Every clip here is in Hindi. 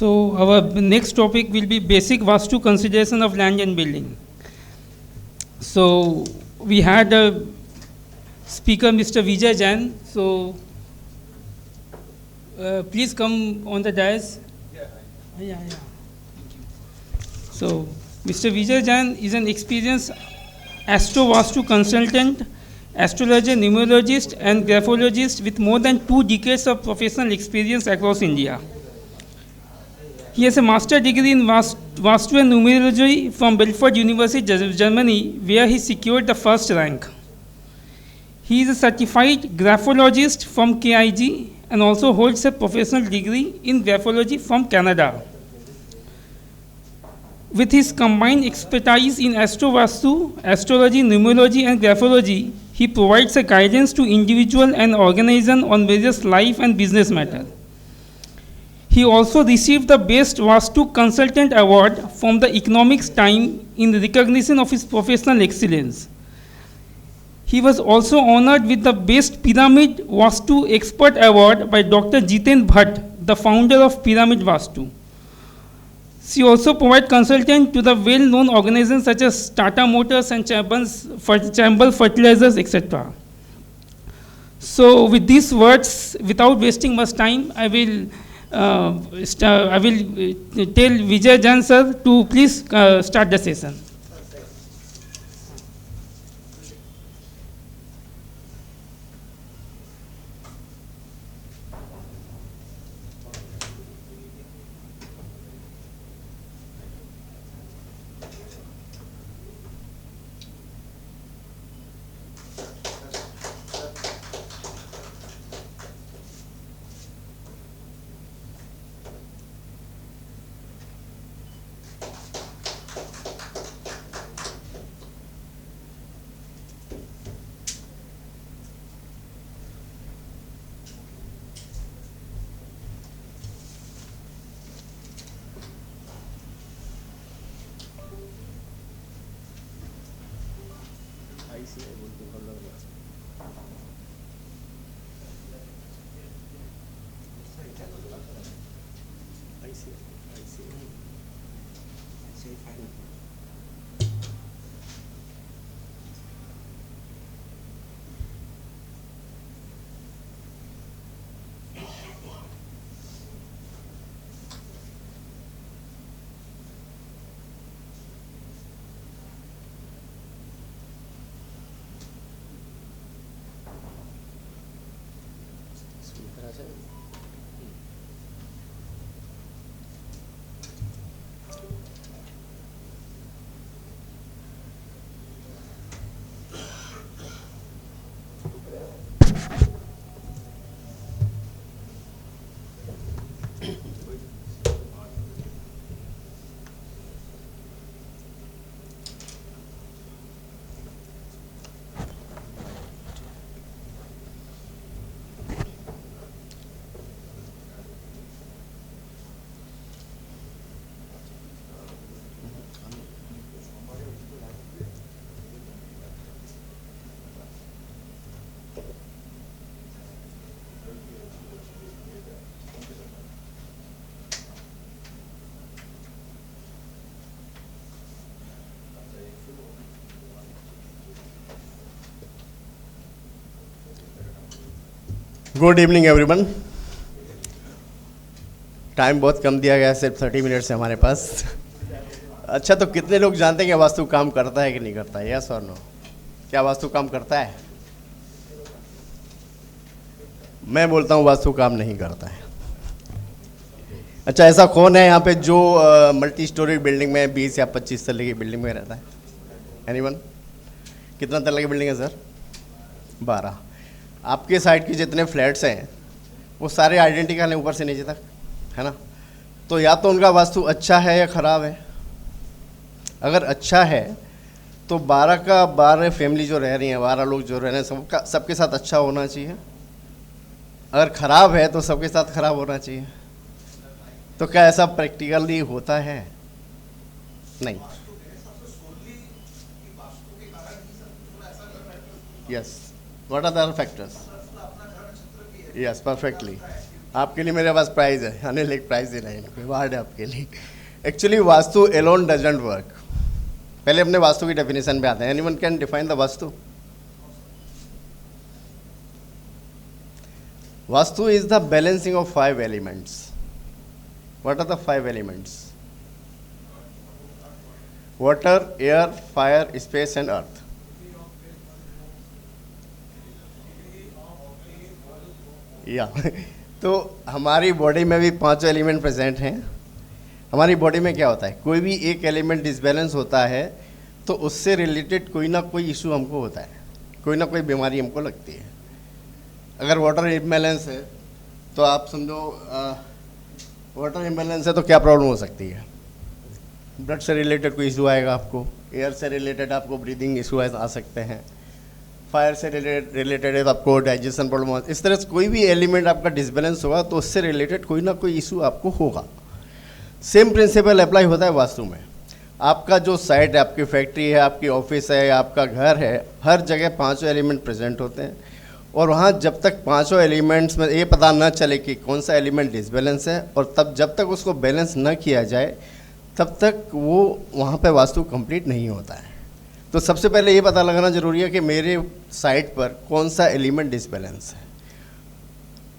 So our next topic will be basic Vastu consideration of land and building. So we had a speaker, Mr. Vijay Jain. So please come on the dais. Yeah. So Mr. Vijay Jain is an experienced Astro Vastu consultant, astrologer, numerologist, and graphologist with more than 2 decades of professional experience across India. He has a master's degree in Vastu and Numerology from Belfort University, Germany, where he secured the first rank. He is a certified graphologist from KIG and also holds a professional degree in graphology from Canada. With his combined expertise in Astro Vastu, astrology, numerology, and graphology, he provides a guidance to individual and organization on various life and business matters. He also received the Best Vastu Consultant Award from the Economics Times in recognition of his professional excellence. He was also honored with the Best Pyramid Vastu Expert Award by Dr. Jiten Bhatt, the founder of Pyramid Vastu. She also provides consultant to the well-known organizations such as Tata Motors and Chambal Fertilizers, etc. So with these words, without wasting much time, I will tell Vijay Jain sir to please start the session. Good evening everyone. Time बहुत कम दिया गया, सिर्फ 30 मिनट्स है हमारे पास। अच्छा, तो कितने लोग जानते हैं कि वास्तु काम करता है कि नहीं करता है? यस और नो? क्या वास्तु काम करता है? मैं बोलता हूँ वास्तु काम नहीं करता है। अच्छा, ऐसा कौन है यहाँ पे जो मल्टी स्टोरी बिल्डिंग में 20 या 25 तले की बिल्डिंग में रहता है? एनीवन? कितना तले की बिल्डिंग है सर? 12। आपके साइड के जितने फ्लैट्स हैं वो सारे आइडेंटिकल हैं ऊपर से नीचे तक, है ना? तो या तो उनका वास्तु अच्छा है या ख़राब है। अगर अच्छा है तो 12 का 12 फैमिली जो रह रही हैं, 12 लोग जो रह रहे हैं, सबके साथ अच्छा होना चाहिए। अगर ख़राब है तो सबके साथ ख़राब होना चाहिए। तो क्या ऐसा प्रैक्टिकली होता है? नहीं। Yes, what are the other factors? Yes, perfectly. आपके लिए मेरे पास प्राइज है, अनिल एक प्राइज देना है, कोई अवार्ड है आपके लिए। Actually Vastu alone doesn't work. पहले अपने वास्तु की डेफिनेशन पे आते हैं। Anyone can define the Vastu? Vastu is the balancing of 5 elements. What are the 5 elements? Water, air, fire, space and earth. या तो हमारी बॉडी में भी 5 एलिमेंट प्रेजेंट हैं। हमारी बॉडी में क्या होता है, कोई भी एक एलिमेंट डिसबैलेंस होता है तो उससे रिलेटेड कोई ना कोई इशू हमको होता है, कोई ना कोई बीमारी हमको लगती है। अगर वाटर इम्बैलेंस है तो आप समझो वाटर इम्बैलेंस है तो क्या प्रॉब्लम हो सकती है? ब्लड से रिलेटेड कोई इशू आएगा आपको, एयर से रिलेटेड आपको ब्रीदिंग इशू आ सकते हैं, फायर से रिलेटेड है तो आपको डाइजेशन प्रॉब्लम हो। इस तरह से कोई भी एलिमेंट आपका डिसबैलेंस होगा तो उससे रिलेटेड कोई ना कोई इशू आपको होगा। सेम प्रिंसिपल अप्लाई होता है वास्तु में। आपका जो साइट है, आपकी फैक्ट्री है, आपकी ऑफिस है, आपका घर है, हर जगह 5 एलिमेंट प्रेजेंट होते हैं। और वहाँ जब तक 5 एलिमेंट्स में ये पता न चले कि कौन सा एलिमेंट डिसबैलेंस है, और तब जब तक उसको बैलेंस न किया जाए तब तक वो वहाँ पे वास्तु कंप्लीट नहीं होता है। तो सबसे पहले ये पता लगाना जरूरी है कि मेरे साइट पर कौन सा एलिमेंट डिसबैलेंस है।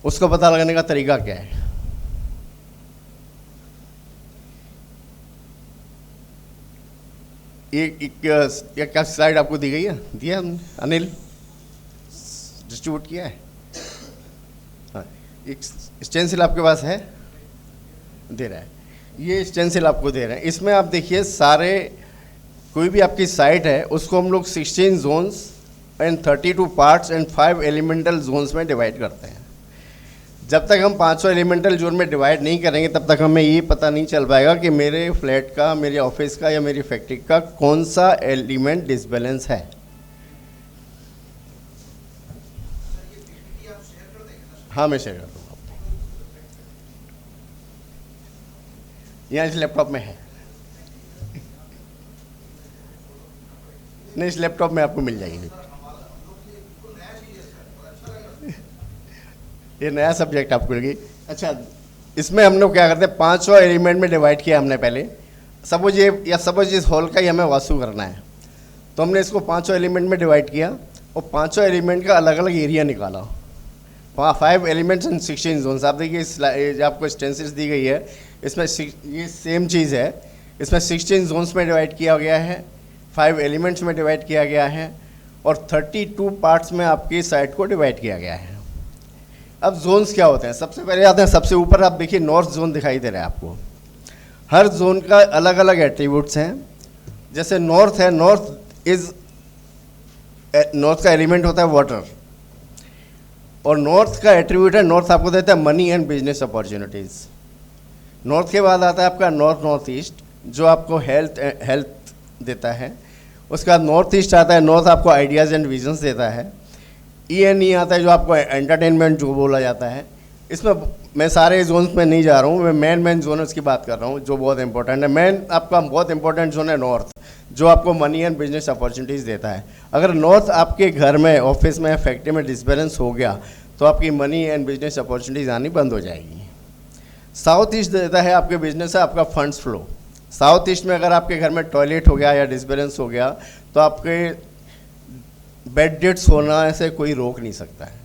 उसको पता लगाने का तरीका क्या है? एक क्या स्लाइड आपको दी गई है, दिया अनिल, डिस्ट्रीब्यूट किया है। हाँ, एक स्टेंसिल आपके पास है, दे रहा है, ये स्टेंसिल आपको दे रहे हैं। इसमें आप देखिए सारे कोई भी आपकी साइट है उसको हम लोग 16 zones and 32 parts and 5 elemental zones में डिवाइड करते हैं। जब तक हम 500 एलिमेंटल जोन में डिवाइड नहीं करेंगे तब तक हमें ये पता नहीं चल पाएगा कि मेरे फ्लैट का, मेरे ऑफिस का या मेरी फैक्ट्री का कौन सा एलिमेंट डिसबैलेंस है। हाँ, मैं शेयर कर दूँगा। यहाँ इस लैपटॉप में है, नहीं इस लैपटॉप में आपको मिल जाएगी। ये नया सब्जेक्ट आपको लगी। अच्छा, इसमें हम लोग क्या करते हैं, 500 एलिमेंट में डिवाइड किया हमने पहले। सपोज इस हॉल का ही हमें वास्तु करना है तो हमने इसको 500 एलिमेंट में डिवाइड किया और 500 एलिमेंट का अलग अलग एरिया निकाला। 5 एलिमेंट्स एंड 16 जोन्स। आप देखिए जो आपको स्टेंसिल्स दी गई है इसमें ये सेम चीज़ है। इसमें 16 जोन्स में डिवाइड किया गया है, 5 एलिमेंट्स में डिवाइड किया गया है और 32 पार्ट्स में आपकी साइट को डिवाइड किया गया है। अब जोन्स क्या होते हैं? सबसे पहले आते हैं, सबसे ऊपर आप देखिए नॉर्थ जोन दिखाई दे रहा है आपको। हर जोन का अलग अलग एट्रीब्यूट्स हैं। जैसे नॉर्थ है, नॉर्थ का एलिमेंट होता है वाटर, और नॉर्थ का एट्रीब्यूट है, नॉर्थ आपको देता है money and business opportunities. North के बाद आता है आपका नॉर्थ ईस्ट जो आपको हेल्थ देता है। उसके बाद नॉर्थ ईस्ट आता है, नॉर्थ आपको आइडियाज़ एंड विजन्स देता है। ई आता है जो आपको एंटरटेनमेंट जो बोला जाता है। इसमें मैं सारे जोन्स में नहीं जा रहा हूँ, मैं मेन जोनर्स की बात कर रहा हूँ जो बहुत इंपॉर्टेंट है। मेन आपका बहुत इंपॉर्टेंट जोन है नॉर्थ, जो आपको मनी एंड बिजनेस अपॉर्चुनिटीज़ देता है। अगर नॉर्थ आपके घर में, ऑफिस में, फैक्ट्री में डिसबैलेंस हो गया तो आपकी मनी एंड बिजनेस अपॉर्चुनिटीज़ आनी बंद हो जाएगी। साउथ ईस्ट देता है आपके बिजनेस है, आपका फंड्स फ्लो। साउथ ईस्ट में अगर आपके घर में टॉयलेट हो गया या डिसबैलेंस हो गया तो आपके बेड डेट्स होना से कोई रोक नहीं सकता है।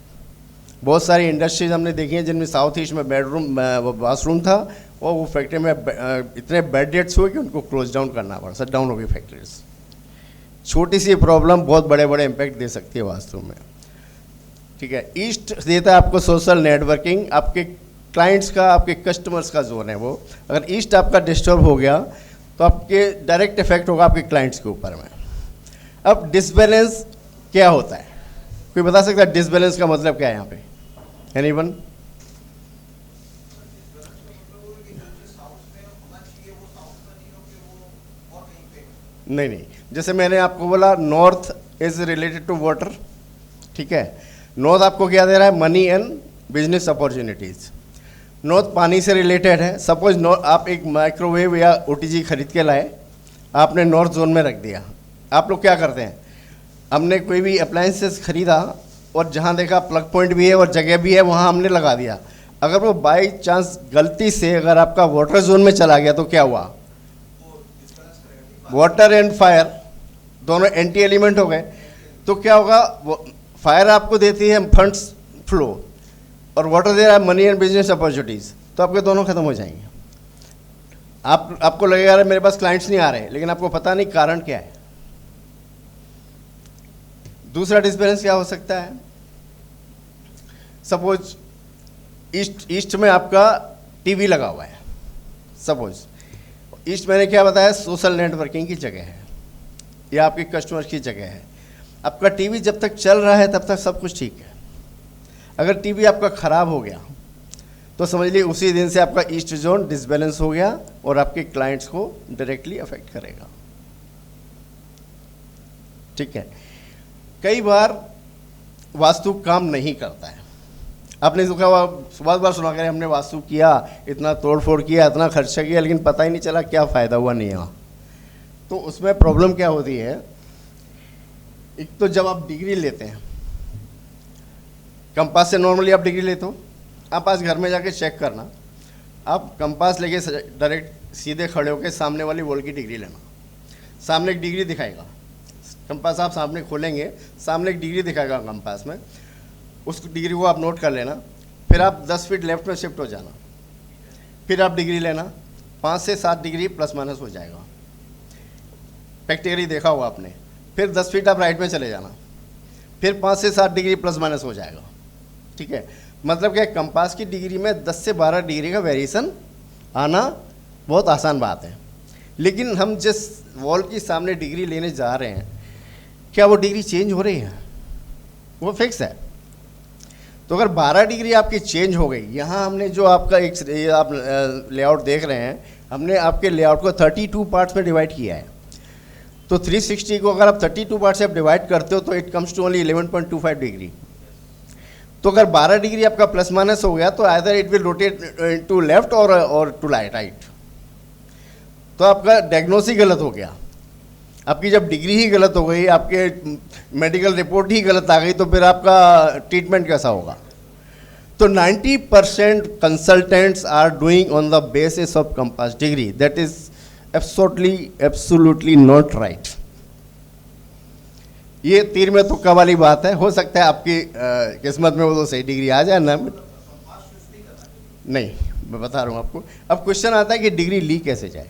बहुत सारी इंडस्ट्रीज हमने देखी हैं जिनमें साउथ ईस्ट में बाथरूम था और वो फैक्ट्री में इतने बेड डेट्स हुए कि उनको क्लोज डाउन करना पड़ा, शट डाउन हो गई फैक्ट्रीज। छोटी सी प्रॉब्लम बहुत बड़े बड़े इम्पैक्ट दे सकती है वास्तु में। ठीक है, ईस्ट देता है आपको सोशल नेटवर्किंग, आपके क्लाइंट्स का, आपके कस्टमर्स का जोन है वो। अगर ईस्ट आपका डिस्टर्ब हो गया तो आपके डायरेक्ट इफेक्ट होगा आपके क्लाइंट्स के ऊपर में। अब डिसबैलेंस क्या होता है? कोई बता सकता है डिसबैलेंस का मतलब क्या है यहाँ पे? एनीवन? नहीं, जैसे मैंने आपको बोला north is related to water. ठीक है, नॉर्थ आपको क्या दे रहा है? Money and business opportunities. North पानी से रिलेटेड है। सपोज आप एक माइक्रोवेव या ओटीजी खरीद के लाए, आपने नॉर्थ जोन में रख दिया। आप लोग क्या करते हैं, हमने कोई भी अप्लायंसेस खरीदा और जहाँ देखा प्लग पॉइंट भी है और जगह भी है वहाँ हमने लगा दिया। अगर वो बाई चांस गलती से अगर आपका वाटर जोन में चला गया तो क्या हुआ, वाटर एंड फायर दोनों एंटी एलिमेंट हो गए, तो क्या होगा, फायर आपको देती है फंड्स फ्लो और वाटर दे रहा है मनी एंड बिजनेस अपॉर्चुनिटीज, तो आपके दोनों खत्म हो जाएंगे। आपको लगेगा यार मेरे पास क्लाइंट्स नहीं आ रहे, लेकिन आपको पता नहीं कारण क्या है। दूसरा डिसबैलेंस क्या हो सकता है, सपोज ईस्ट में आपका टीवी लगा हुआ है, सपोज ईस्ट मैंने क्या बताया, सोशल नेटवर्किंग की जगह है या आपके कस्टमर की जगह है। आपका टीवी जब तक चल रहा है तब तक सब कुछ ठीक है, अगर टीवी आपका ख़राब हो गया तो समझ लीजिए उसी दिन से आपका ईस्ट जोन डिसबैलेंस हो गया और आपके क्लाइंट्स को डायरेक्टली अफेक्ट करेगा। ठीक है, कई बार वास्तु काम नहीं करता है। आपने बहुत बार सुना कर हमने वास्तु किया, इतना तोड़ फोड़ किया, इतना खर्चा किया, लेकिन पता ही नहीं चला क्या फ़ायदा हुआ नहीं हुआ। तो उसमें प्रॉब्लम क्या होती है, एक तो जब आप डिग्री लेते हैं, कंपास से नॉर्मली आप डिग्री लेते हो, आप आज घर में जाके चेक करना, आप कंपास लेके डायरेक्ट सीधे खड़े होकर सामने वाली वॉल की डिग्री लेना, सामने एक डिग्री दिखाएगा कंपास, आप सामने खोलेंगे सामने एक डिग्री दिखाएगा कंपास में, उस डिग्री को आप नोट कर लेना, फिर आप 10 फीट लेफ्ट में शिफ्ट हो जाना, फिर आप डिग्री लेना, 5 से 7 डिग्री प्लस माइनस हो जाएगा, प्रैक्टिकली देखा होगा आपने। फिर 10 फीट आप राइट में चले जाना, फिर 5 से 7 डिग्री प्लस माइनस हो जाएगा। ठीक है, मतलब क्या, कंपास की डिग्री में 10 से 12 डिग्री का वेरिएशन आना बहुत आसान बात है, लेकिन हम जिस वॉल की सामने डिग्री लेने जा रहे हैं, क्या वो डिग्री चेंज हो रही है, वो फिक्स है। तो अगर 12 डिग्री आपकी चेंज हो गई, यहाँ हमने जो आपका एक आप लेआउट देख रहे हैं, हमने आपके लेआउट को 32 पार्ट्स में डिवाइड किया है, तो 360 को अगर आप 32 पार्ट से आप डिवाइड करते हो तो it comes to only 11.25 degree. तो अगर 12 डिग्री आपका प्लस माइनस हो गया तो either it will rotate to left और टू राइट, तो आपका डायग्नोसिस ही गलत हो गया। आपकी जब डिग्री ही गलत हो गई, आपके मेडिकल रिपोर्ट ही गलत आ गई, तो फिर आपका ट्रीटमेंट कैसा होगा। तो 90% consultants are doing on the basis of compass degree, that is absolutely not right. ये तीर में तुक्का वाली बात है, हो सकता है आपकी किस्मत में वो तो सही डिग्री आ जाए ना, नहीं मैं बता रहा हूँ आपको। अब क्वेश्चन आता है कि डिग्री ली कैसे जाए।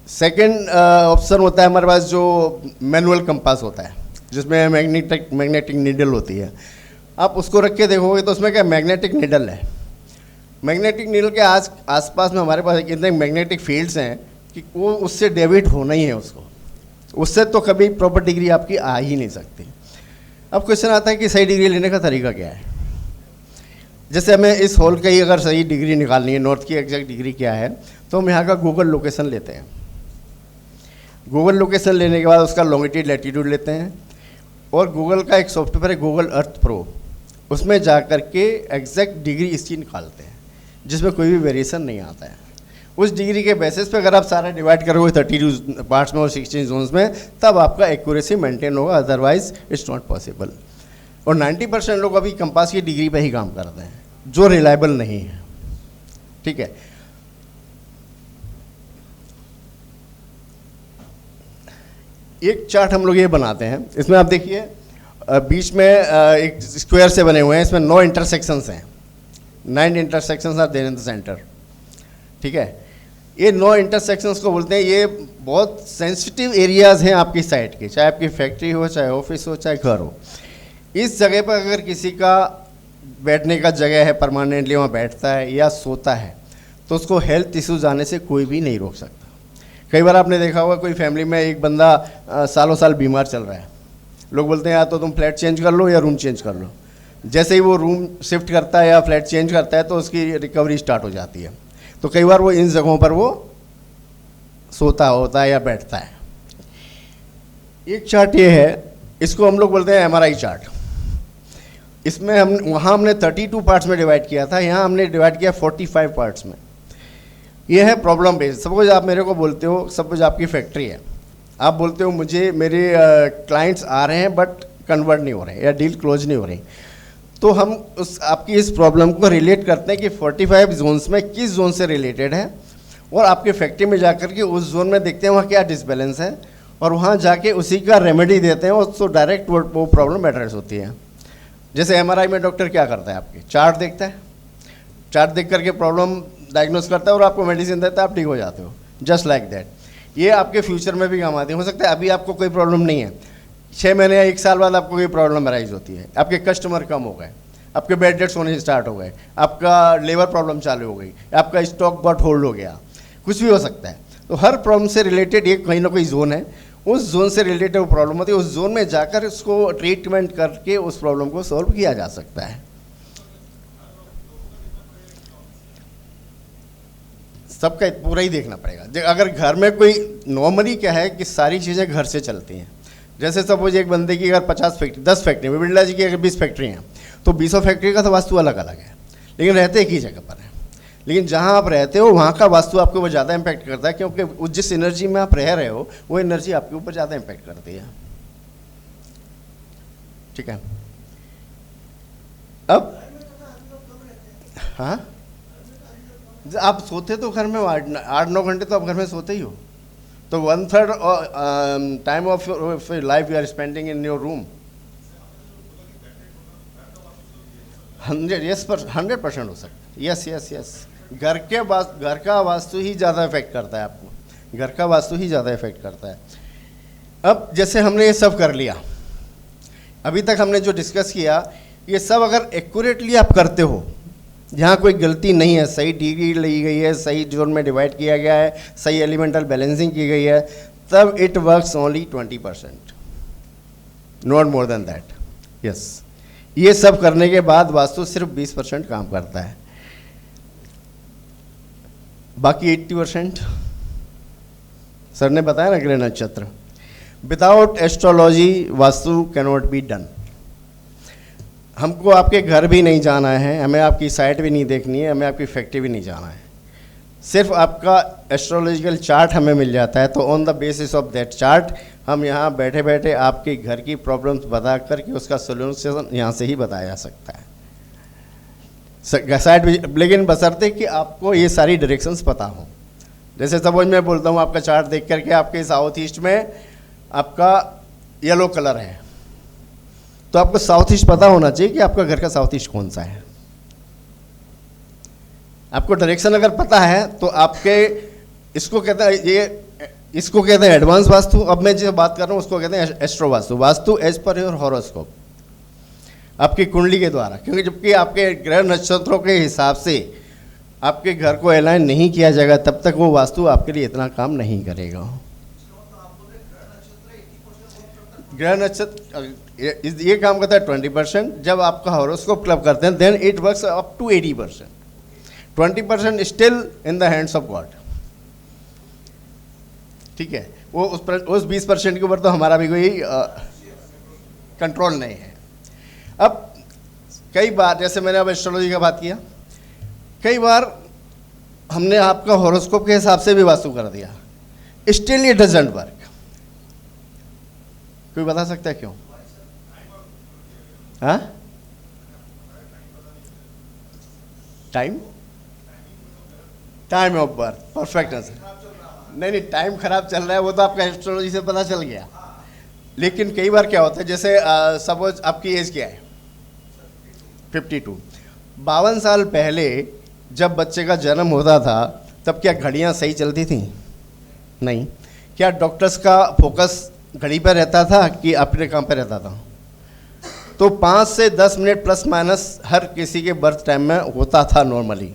सेकंड ऑप्शन होता है हमारे पास जो मैनुअल कंपास होता है, जिसमें मैग्नेटिक नीडल होती है। आप उसको रख के देखोगे तो उसमें क्या मैग्नेटिक नीडल है, मैग्नेटिक नीडल के आसपास में हमारे पास इतने मैग्नेटिक फील्ड्स हैं कि वो उससे डेविट होना ही है उसको, उससे तो कभी प्रॉपर डिग्री आपकी आ ही नहीं सकती। अब क्वेश्चन आता है कि सही डिग्री लेने का तरीका क्या है। जैसे हमें इस हॉल का ही अगर सही डिग्री निकालनी है, नॉर्थ की एग्जैक्ट डिग्री क्या है, तो हम यहाँ का गूगल लोकेशन लेते हैं। गूगल लोकेशन लेने के बाद उसका लॉन्गिट्यूड लैटिट्यूड लेते हैं, और गूगल का एक सॉफ्टवेयर है गूगल अर्थ प्रो, उसमें जा कर के एग्जैक्ट डिग्री इसकी निकालते हैं, जिसमें कोई भी वेरिएशन नहीं आता है। उस डिग्री के बेसिस पे अगर आप सारा डिवाइड करोगे 32 पार्ट्स में और 16 जोन्स में, तब आपका एक्यूरेसी मेंटेन होगा, अदरवाइज इट्स नॉट पॉसिबल। और 90% लोग अभी कंपास की डिग्री पे ही काम करते हैं, जो रिलायबल नहीं है। ठीक है, एक चार्ट हम लोग ये बनाते हैं, इसमें आप देखिए बीच में एक स्क्वायर से बने हुए हैं, इसमें 9 इंटरसेक्शंस हैं, 9 intersections are there in the centre. ठीक है, ये 9 इंटरसेक्शंस को बोलते हैं, ये बहुत सेंसिटिव एरियाज़ हैं आपकी साइट के, चाहे आपकी फैक्ट्री हो, चाहे ऑफिस हो, चाहे घर हो। इस जगह पर अगर किसी का बैठने का जगह है, परमानेंटली वहाँ बैठता है या सोता है, तो उसको हेल्थ इश्यूज आने से कोई भी नहीं रोक सकता। कई बार आपने देखा होगा कोई फैमिली में एक बंदा सालों साल बीमार चल रहा है, लोग बोलते हैं या तो तुम फ्लैट चेंज कर लो या रूम चेंज कर लो। जैसे ही वो रूम शिफ्ट करता है या फ्लैट चेंज करता है तो उसकी रिकवरी स्टार्ट हो जाती है। तो कई बार वो इन जगहों पर वो सोता होता है या बैठता है। एक चार्ट ये है, इसको हम लोग बोलते हैं MRI चार्ट। इसमें वहाँ हमने 32 पार्ट्स में डिवाइड किया था, यहाँ हमने डिवाइड किया 45 पार्ट्स में। ये है प्रॉब्लम बेस्ड। सपोज आप मेरे को बोलते हो, सपोज आपकी फैक्ट्री है, आप बोलते हो मुझे मेरे क्लाइंट्स आ रहे हैं बट कन्वर्ट नहीं हो रहे या डील क्लोज नहीं हो रही, तो हम उस आपकी इस प्रॉब्लम को रिलेट करते हैं कि 45 जोन्स में किस जोन से रिलेटेड है, और आपके फैक्ट्री में जाकर के उस जोन में देखते हैं वहाँ क्या डिसबैलेंस है, और वहाँ जाके उसी का रेमेडी देते हैं, और तो डायरेक्ट वो प्रॉब्लम एड्रेस होती है। जैसे एमआरआई में डॉक्टर क्या करता है, आपके चार्ट देखता है, चार्ट देख करके प्रॉब्लम डायग्नोस करता है और आपको मेडिसिन देता है, आप ठीक हो जाते हो। जस्ट लाइक दैट ये आपके फ्यूचर में भी काम आती है। हो सकता है अभी आपको कोई प्रॉब्लम नहीं है, 6 महीने या 1 साल बाद आपको कोई प्रॉब्लम अराइज होती है, आपके कस्टमर कम हो गए, आपके बैड डेट्स होने स्टार्ट हो गए, आपका लेबर प्रॉब्लम चालू हो गई, आपका स्टॉक बहुत होल्ड हो गया, कुछ भी हो सकता है। तो हर प्रॉब्लम से रिलेटेड एक कहीं ना कोई जोन है, उस जोन से रिलेटेड वो प्रॉब्लम होती है, उस जोन में जाकर उसको ट्रीटमेंट करके उस प्रॉब्लम को सॉल्व किया जा सकता है। सबका पूरा ही देखना पड़ेगा। अगर घर में कोई नॉर्मली क्या है कि सारी चीज़ें घर से चलती हैं, जैसे सपोज एक बंदे की अगर 50 फैक्ट्री 10 फैक्ट्री में, बिरला जी की अगर 20 फैक्ट्री हैं, तो 20 फैक्ट्री का तो वास्तु अलग अलग है, लेकिन रहते एक ही जगह पर है। लेकिन जहाँ आप रहते हो वहाँ का वास्तु आपके ऊपर ज़्यादा इम्पैक्ट करता है, क्योंकि जिस एनर्जी में आप रह रहे हो वो एनर्जी आपके ऊपर ज़्यादा इम्पैक्ट करती है। ठीक है। अब हाँ, आप सोते तो घर में 8-9 घंटे तो आप घर में सोते ही हो, तो 1/3 time of life you are spending in your room. 100% हो सकता है। यस। घर का वास्तु ही ज़्यादा इफेक्ट करता है आपको, घर का वास्तु ही ज़्यादा इफेक्ट करता है। अब जैसे हमने ये सब कर लिया, अभी तक हमने जो डिस्कस किया, ये सब अगर एक्यूरेटली आप करते हो, जहाँ कोई गलती नहीं है, सही डिग्री ली गई है, सही जोन में डिवाइड किया गया है, सही एलिमेंटल बैलेंसिंग की गई है, तब it works only 20%, not more than that. Yes, ये सब करने के बाद वास्तु सिर्फ 20% काम करता है, बाकी 80% सर ने बताया ना, ग्रह नक्षत्र। Without astrology vastu cannot be done. हमको आपके घर भी नहीं जाना है, हमें आपकी साइट भी नहीं देखनी है, हमें आपकी फैक्ट्री भी नहीं जाना है, सिर्फ आपका एस्ट्रोलॉजिकल चार्ट हमें मिल जाता है। तो on the basis of that chart हम यहाँ बैठे बैठे आपके घर की प्रॉब्लम्स बता करके उसका सोल्यूशन यहाँ से ही बताया जा सकता है साइट भी, लेकिन बशर्ते कि आपको ये सारी डायरेक्शंस पता हो। जैसे सपोज मैं बोलता हूँ आपका चार्ट देख करके आपके साउथ ईस्ट में आपका येलो कलर है, तो आपको साउथ ईस्ट पता होना चाहिए कि आपका घर का साउथ ईस्ट कौन सा है। आपको डायरेक्शन अगर पता है तो आपके इसको कहते हैं इसको कहते हैं एडवांस वास्तु। अब मैं जो बात कर रहा हूँ उसको कहते हैं astro Vastu. Vastu as per your horoscope, आपकी कुंडली के द्वारा, क्योंकि जबकि आपके ग्रह नक्षत्रों के हिसाब से आपके घर को अलाइन नहीं किया जाएगा तब तक वो वास्तु आपके लिए इतना काम नहीं करेगा। ग्रह नक्षत्र ये काम करता है 20%। जब आपका हॉरोस्कोप क्लब करते हैं then it works up to 80%। 20% still in the hands of God. ठीक है, वो उस 20% के ऊपर तो हमारा भी कोई कंट्रोल नहीं है। अब कई बार, जैसे मैंने अब एस्ट्रोलॉजी का बात किया, कई बार हमने आपका हॉरोस्कोप के हिसाब से भी वास्तु कर दिया, स्टिल इट डजंट वर्क। कोई बता सकता है क्यों? हाँ, time of birth, perfect answer. नहीं, टाइम खराब चल रहा है वो तो आपका एस्ट्रोलॉजी से पता चल गया, लेकिन कई बार क्या होता है, जैसे सपोज आपकी एज क्या है 52, 52 साल पहले जब बच्चे का जन्म होता था तब क्या घड़ियाँ सही चलती थी? नहीं। क्या डॉक्टर्स का फोकस घड़ी पर रहता था कि अपने काम पर रहता था? तो 5 से 10 मिनट प्लस माइनस हर किसी के बर्थ टाइम में होता था नॉर्मली।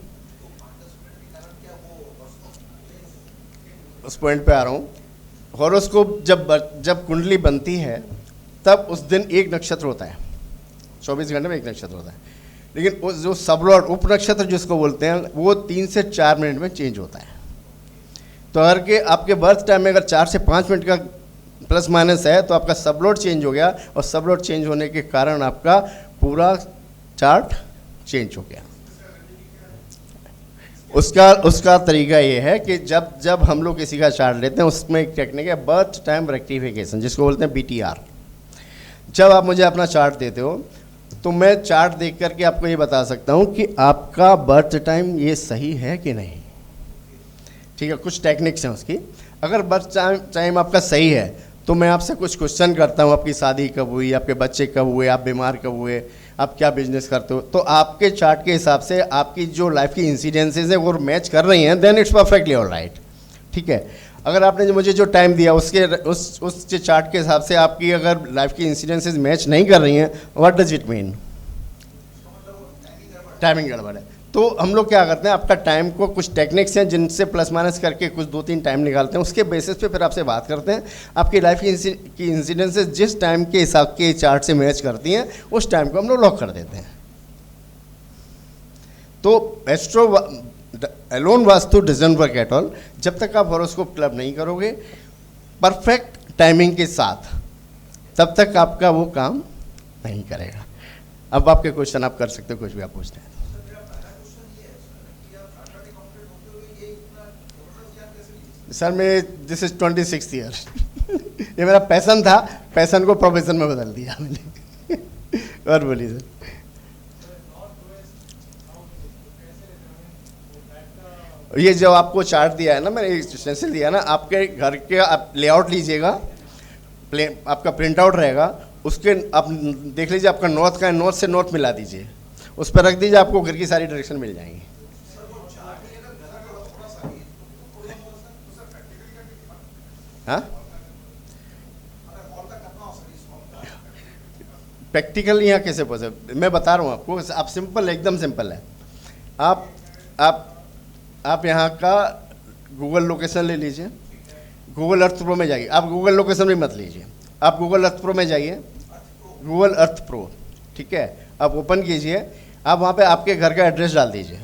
उस पॉइंट पे आ रहा हूँ। हॉरोस्कोप जब कुंडली बनती है तब उस दिन एक नक्षत्र होता है, 24 घंटे में एक नक्षत्र होता है, लेकिन वो जो सबलॉर्ड उप नक्षत्र जिसको बोलते हैं वो 3 से 4 मिनट में चेंज होता है। तो अगर के आपके बर्थ टाइम में अगर 4 से 5 मिनट का प्लस माइनस है तो आपका सबलॉर्ड चेंज हो गया, और सबलॉर्ड चेंज होने के कारण आपका पूरा चार्ट चेंज हो गया। उसका तरीका ये है कि जब हम लोग किसी का चार्ट लेते हैं उसमें एक टेक्निक है बर्थ टाइम रेक्टिफिकेशन, जिसको बोलते हैं BTR। जब आप मुझे अपना चार्ट देते हो तो मैं चार्ट देख करके आपको ये बता सकता हूँ कि आपका बर्थ टाइम ये सही है कि नहीं। ठीक है, कुछ टेक्निक्स हैं उसकी। अगर बर्थ टाइम आपका सही है तो मैं आपसे कुछ क्वेश्चन करता हूँ, आपकी शादी कब हुई, आपके बच्चे कब हुए, आप बीमार कब हुए, आप क्या बिजनेस करते हो, तो आपके चार्ट के हिसाब से आपकी जो लाइफ की इंसिडेंसेस है वो मैच कर रही हैं, देन इट्स परफेक्टली ऑलराइट। ठीक है, अगर आपने जो मुझे जो टाइम दिया उसके उस चार्ट के हिसाब से आपकी अगर लाइफ की इंसिडेंसेस मैच नहीं कर रही हैं, what does it mean? Timing गड़बड़ है। तो हम लोग क्या करते हैं, आपका टाइम को कुछ टेक्निक्स हैं जिनसे प्लस माइनस करके कुछ 2-3 टाइम निकालते हैं, उसके बेसिस पे फिर आपसे बात करते हैं। आपकी लाइफ की इंसिडेंसेस जिस टाइम के हिसाब के चार्ट से मैच करती हैं उस टाइम को हम लोग लॉक कर देते हैं। तो astro alone Vastu doesn't work at all. जब तक आप हॉरोस्कोप क्लब नहीं करोगे परफेक्ट टाइमिंग के साथ, तब तक आपका वो काम नहीं करेगा। अब आपके क्वेश्चन आप कर सकते हो, कुछ भी आप पूछते हैं। सर मैं दिस इज 26 ईयर ये मेरा पैशन था, पैशन को प्रोफेशन में बदल दिया मैंने और बोलिए सर। ये जो आपको चार्ट दिया है ना, मैंने स्टेंसिल दिया है ना, आपके घर के आप लेआउट लीजिएगा, आपका प्रिंट आउट रहेगा, उसके आप देख लीजिए आपका नॉर्थ का है, नॉर्थ से नॉर्थ मिला दीजिए, उस पर रख दीजिए, आपको घर की सारी डायरेक्शन मिल जाएंगी। हाँ, प्रैक्टिकल यहाँ कैसे पॉसिबल, मैं बता रहा हूँ आपको। आप सिंपल, एकदम सिंपल है। आप यहाँ का गूगल लोकेशन ले लीजिए, गूगल अर्थ प्रो में जाइए। आप गूगल लोकेशन भी मत लीजिए, आप गूगल अर्थ प्रो में जाइए, गूगल अर्थ प्रो, ठीक है, आप ओपन कीजिए। आप वहाँ पे आपके घर का एड्रेस डाल दीजिए।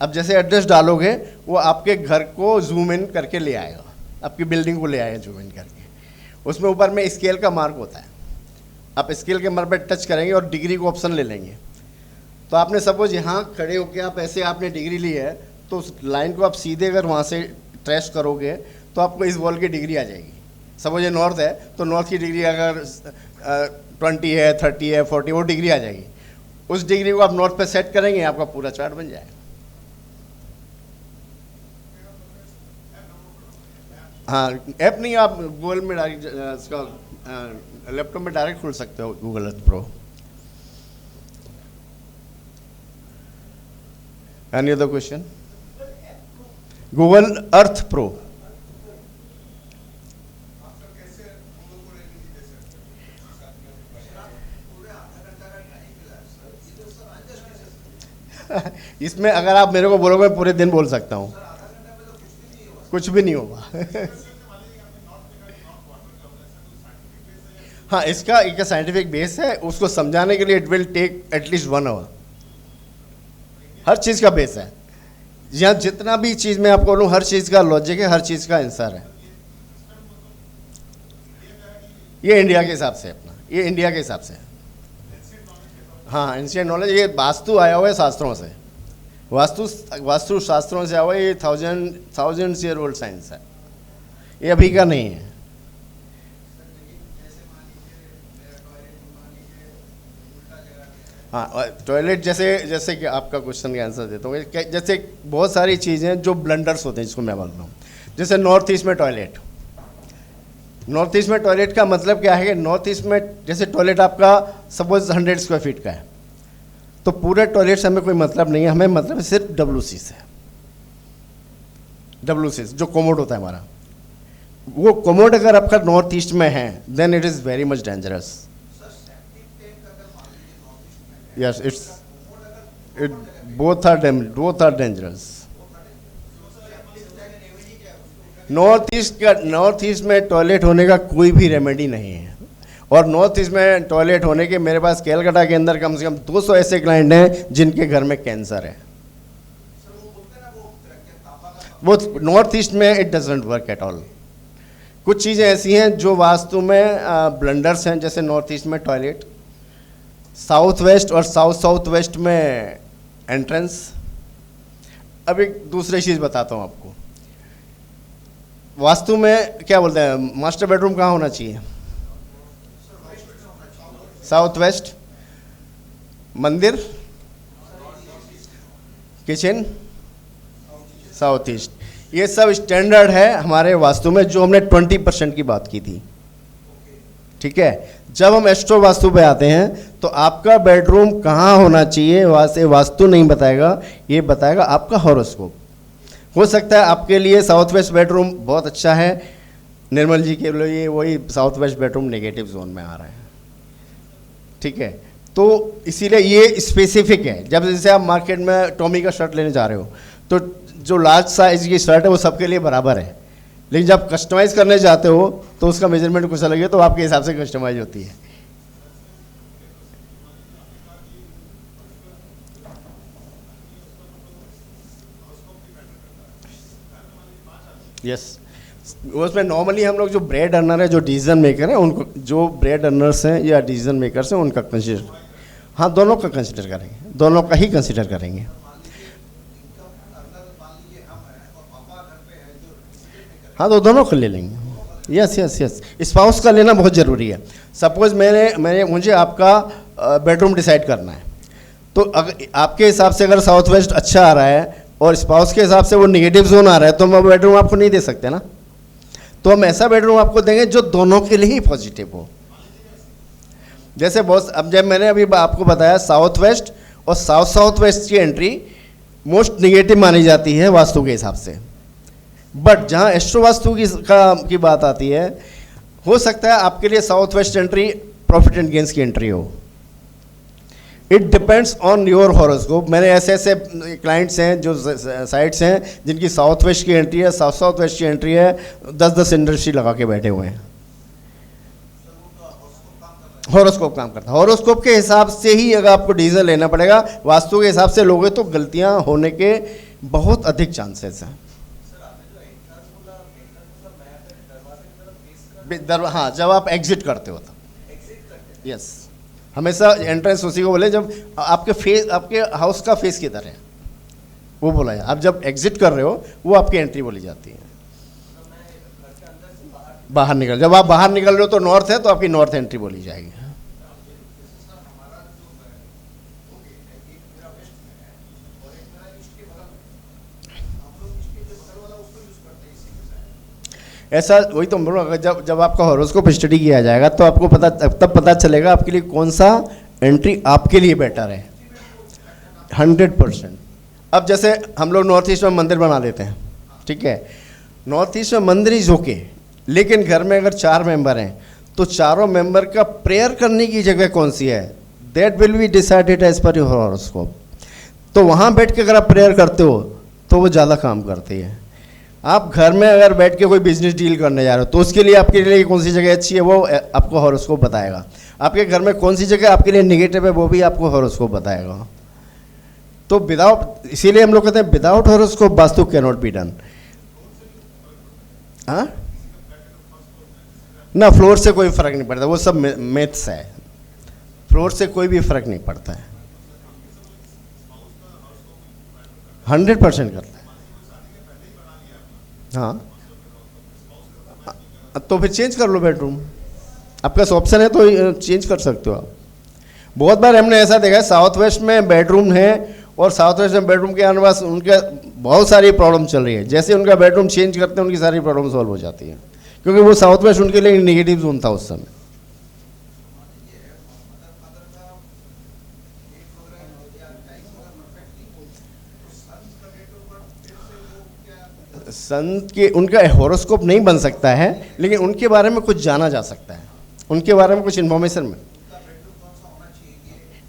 अब जैसे एड्रेस डालोगे वो आपके घर को जूम इन करके ले आएगा, आपकी बिल्डिंग को ले आएगा जूम इन करके। उसमें ऊपर में स्केल का मार्क होता है, आप स्केल के मार्क पर टच करेंगे और डिग्री को ऑप्शन ले लेंगे। तो आपने सपोज यहाँ खड़े होकर आप ऐसे आपने डिग्री ली है, तो उस लाइन को आप सीधे अगर वहाँ से ट्रेस करोगे तो आपको इस वॉल की डिग्री आ जाएगी। सपोज ये नॉर्थ है तो नॉर्थ की डिग्री अगर 20 है, 30 है, 40, वो डिग्री आ जाएगी। उस डिग्री को आप नॉर्थ पे सेट करेंगे, आपका पूरा चार्ट बन जाएगा। हाँ, ऐप नहीं, आप गूगल में डायरेक्ट इसका लैपटॉप में डायरेक्ट खोल सकते हो Google Earth pro. Any other question? Google Earth pro. इसमें अगर आप मेरे को बोलोगे पूरे दिन बोल सकता हूँ, कुछ भी नहीं होगा हाँ, इसका एक साइंटिफिक बेस है, उसको समझाने के लिए it will take at least 1 hour. हर चीज़ का बेस है, यहाँ जितना भी चीज़ मैं आपको बोलूँ, हर चीज़ का लॉजिक है, हर चीज़ का आंसर है। ये इंडिया के हिसाब से अपना, ये इंडिया के हिसाब से, हाँ, एंशिएंट नॉलेज। ये वास्तु आया हुआ है शास्त्रों से, वास्तु शास्त्रों से आया हुआ है। ये थाउजेंड्स ईयर ओल्ड साइंस है, ये अभी का नहीं है। हाँ, टॉयलेट जैसे कि आपका क्वेश्चन का आंसर देता हूँ। जैसे बहुत सारी चीज़ें जो ब्लंडर्स होते हैं, जिसको मैं बोल रहा हूँ, जैसे नॉर्थ ईस्ट में टॉयलेट। नॉर्थ ईस्ट में टॉयलेट का मतलब क्या है कि नॉर्थ ईस्ट में जैसे टॉयलेट आपका सपोज 100 स्क्वायर फीट का है, तो पूरे टॉयलेट से हमें कोई मतलब नहीं है, हमें मतलब सिर्फ WC से। WC जो कोमोड होता है हमारा, वो कोमोड अगर आपका नॉर्थ ईस्ट में है, then it is very much dangerous. Yes, both are dangerous. North east में टॉयलेट होने का कोई भी रेमेडी नहीं है। और नॉर्थ ईस्ट में टॉयलेट होने के, मेरे पास कैलकाटा के अंदर कम से कम 200 ऐसे क्लाइंट हैं जिनके घर में कैंसर है। वो नॉर्थ ईस्ट में it doesn't work at all. कुछ चीज़ें ऐसी हैं जो वास्तु में ब्लंडर्स हैं, जैसे नॉर्थ ईस्ट में टॉयलेट, साउथ वेस्ट और साउथ वेस्ट में एंट्रेंस। अब एक दूसरी चीज़ बताता हूँ आपको, वास्तु में क्या बोलते हैं, मास्टर बेडरूम कहाँ होना चाहिए? South west. मंदिर, किचन, साउथ ईस्ट, ये सब स्टैंडर्ड है हमारे वास्तु में, जो हमने 20% की बात की थी। ठीक है, जब हम एस्ट्रो वास्तु पे आते हैं तो आपका बेडरूम कहाँ होना चाहिए वहाँ से वास्तु नहीं बताएगा, ये बताएगा आपका हॉरोस्कोप। हो सकता है आपके लिए साउथ वेस्ट बेडरूम बहुत अच्छा है, निर्मल जी के लिए वही south west bedroom negative zone में आ रहा है। ठीक है, तो इसीलिए ये स्पेसिफिक है। जब जैसे आप मार्केट में टॉमी का शर्ट लेने जा रहे हो तो जो लार्ज साइज की शर्ट है वो सबके लिए बराबर है, लेकिन जब कस्टमाइज़ करने जाते हो तो उसका मेजरमेंट कुछ अलग है, तो आपके हिसाब से कस्टमाइज होती है। यस, उसमें नॉर्मली हम लोग जो ब्रेड अर्नर है, जो डिसीजन मेकर है, उनको, जो ब्रेड अर्नर्स हैं या डिसीजन मेकर्स हैं, उनका कंसिडर, हाँ दोनों का कंसिडर करेंगे, दोनों का ही कंसिडर करेंगे। हाँ तो दोनों को ले लेंगे। यस यस यस, स्पाउस का लेना बहुत ज़रूरी है। सपोज मुझे आपका बेडरूम डिसाइड करना है, तो अगर आपके हिसाब से अगर साउथ वेस्ट अच्छा आ रहा है और स्पाउस के हिसाब से वो नेगेटिव जोन आ रहा है, तो हम बेडरूम आपको नहीं दे सकते ना। तो हम ऐसा बेडरूम आपको देंगे जो दोनों के लिए ही पॉजिटिव हो। जैसे बहुत, अब जब मैंने अभी आपको बताया साउथ वेस्ट और साउथ वेस्ट की एंट्री मोस्ट नेगेटिव मानी जाती है वास्तु के हिसाब से, बट जहाँ एस्ट्रो वास्तु की बात आती है, हो सकता है आपके लिए south west entry profit and gains की एंट्री हो। It depends on your horoscope. मैंने ऐसे क्लाइंट्स हैं, जो साइट्स हैं जिनकी साउथ वेस्ट की एंट्री है, साउथ वेस्ट की एंट्री है, 10-10 इंडस्ट्री लगा के बैठे हुए हैं। हॉरोस्कोप काम करता है, हॉरोस्कोप के हिसाब से ही अगर आपको डिसीजन लेना पड़ेगा। वास्तु के हिसाब से लोगे तो गलतियां होने के बहुत अधिक चांसेस हैं। हाँ, जब आप एग्जिट करते हो तब। यस, हमेशा एंट्रेंस उसी को बोले जब आपके हाउस का फेस किधर है वो बोला है। आप जब एग्जिट कर रहे हो वो आपकी एंट्री बोली जाती है। बाहर निकल, जब आप बाहर निकल रहे हो तो नॉर्थ है तो आपकी नॉर्थ एंट्री बोली जाएगी। ऐसा वही तो बोल रहा, जब आपका हॉरोस्कोप स्टडी किया जाएगा तो आपको तब पता चलेगा आपके लिए कौन सा एंट्री आपके लिए बेटर है। 100%। अब जैसे हम लोग नॉर्थ ईस्ट में मंदिर बना लेते हैं, ठीक है, नॉर्थ ईस्ट में मंदिर इज ओके, लेकिन घर में अगर 4 मेंबर हैं तो चारों मेंबर का प्रेयर करने की जगह कौन सी है, that will be decided as per your horoscope. तो वहाँ बैठ के अगर आप प्रेयर करते हो तो वो ज़्यादा काम करती है। आप घर में अगर बैठ के कोई बिजनेस डील करने जा रहे हो तो उसके लिए आपके लिए कौन सी जगह अच्छी है वो आपको हॉरोस्कोप बताएगा। आपके घर में कौन सी जगह आपके लिए नेगेटिव है वो भी आपको हॉरोस्कोप बताएगा। तो इसीलिए हम लोग कहते हैं without horoscope vastu can not be done. हाँ ना, फ्लोर से कोई फर्क नहीं पड़ता, वो सब मिथ्स है। फ्लोर से कोई भी फर्क नहीं पड़ता है, 100% करता है। हाँ, तो फिर चेंज कर लो बेडरूम, आपका ऑप्शन है तो चेंज कर सकते हो आप। बहुत बार हमने ऐसा देखा है साउथ वेस्ट में बेडरूम है और साउथ वेस्ट में बेडरूम के आने पास उनके बहुत सारी प्रॉब्लम चल रही है, जैसे उनका बेडरूम चेंज करते हैं उनकी सारी प्रॉब्लम सॉल्व हो जाती है, क्योंकि वो साउथ वेस्ट उनके लिए नेगेटिव जोन था उस समय। संत के उनका हॉरोस्कोप नहीं बन सकता है, लेकिन उनके बारे में कुछ जाना जा सकता है, उनके बारे में कुछ इन्फॉर्मेशन में